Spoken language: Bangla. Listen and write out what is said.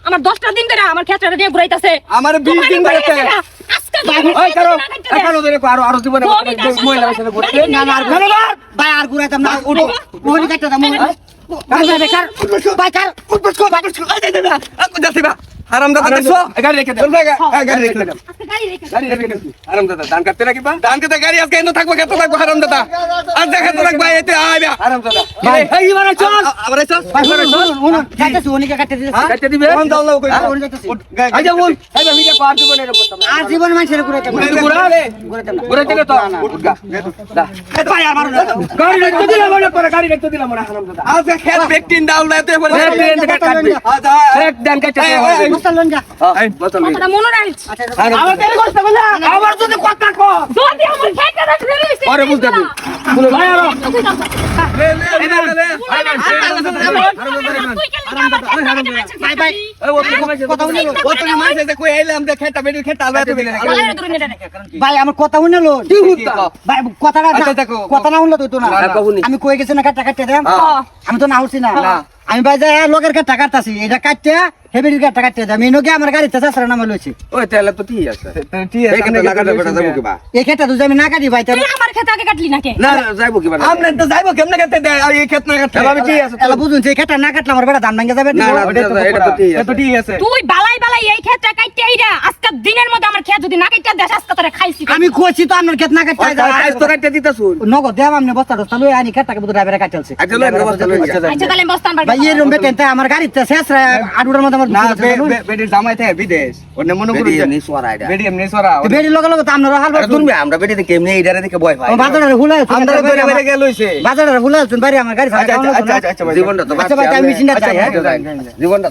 আমার 10টা দিন ধরে আমার ক্ষেত্রে দিয়ে ঘুরাইতেছে আমার 20 দিন ধরে আরো জীবনে মহিলা না না ভাই আর ঘুরাইতাম না উঠো মোহনি কাটতে দাও মোহনি আরামদাদা দেখছো গাড়ি রেখে দে গাড়ি রেখে দে আরামদাদা ধান কাটতে নাকি বা ধান কাটতে গাড়ি আজকে এনে থাকবো কত থাকবো আরামদাদা আজ দেখা তো রাখবা এতে আইবা আরামদাদা এই ইবারে চল আবার চল ইবারে চল উনি কাটতে উনিকে কাটতে দিবে কোন দাও লাও কই উনি কাটতে আই যা বল এই যা ভিডিও পার দিব না করতাম আর জীবন মানুষের ঘুরাইতাম ঘুরাইতে তো উঠগা দা ভাই আর মারো গাড়ি রেখে দিলাম মনে করে গাড়ি রেখে দিলাম মনে আরামদাদা আজকে খেত বেকটিন দাও না এতে বলে কাটবে এক ধান কাটতে বসলন যা এই বসলন কথা মনে রাখিস আবার দেরি করছ বলা আবার যদি কথা কো যদি আমার খেতে রাখছিস আরে বুঝ দাবি বলে ভাই আর ভাই ভাই ওই কথা শুনে লো ও তুমি মাইছে যে কই আইলাম যে খেতা বেডি খেতা আলবা তো বিলে ভাই আমার কথা শুনে লো কি হুতা ভাই কথাটা কথা না শুনলো তো না আমি কই গেছি না কাটা কাটতে দেম আমি তো না উঠছি না আমি ভাই যা লোকের কাটা কাটতাছি এটা কাটতে হেবির কাটা কাটতে দাম এনোকে আমার গাড়িতে চাষরা নাম লইছি ওই তাহলে তো ঠিক আছে ঠিক আছে এখানে লাগাতে বেটা যাবো কি বা এই খেতা তো আমি না কাটি ভাই তাহলে আমার খেতা আগে কাটলি নাকি না যাইবো কি বা আপনি তো যাইবো কেমনে কাটতে দেয় এই খেত না কাটতে আমি ঠিক আছে তাহলে বুঝুন যে খেতা না কাটলে আমার বেটা ধান ভাঙে যাবে না এটা তো ঠিক আছে তুই বালাই বালাই এই খেতটা কাটতে আইরা আজকে দিনের মধ্যে আমার খেত যদি না কাটতে দেশ আজকে তোরে খাইছি আমি কইছি তো আপনার খেত না কাটতে আজ তো কাটতে দিতাছু নগদ দেব আপনি বস্তা দস্তা লই আনি খেতটাকে বুঝ ড্রাইভারে কাটলছে আচ্ছা তাহলে বস্তান ভাই এর রুমে তেনতে আমার গাড়িতে শেষরা আডুড়ার মধ্যে আমার বেডি জামাই থাকে বিদেশ ওনে মনে করি বেডি নিসরা এটা বেডি এমনি সরা বেডি লগে লগে তো আমরা হাল তুমি আমরা বেডি দেখে এমনি এইডারে দেখে ভয় পাই বাজারে হুলাই আমরা ধরে বেরে গেল হইছে বাজারে হুলাই তুমি বাইরে আমার গাড়ি আচ্ছা জীবনটা তো আচ্ছা ভাই আমি মেশিনটা চাই হ্যাঁ জীবনটা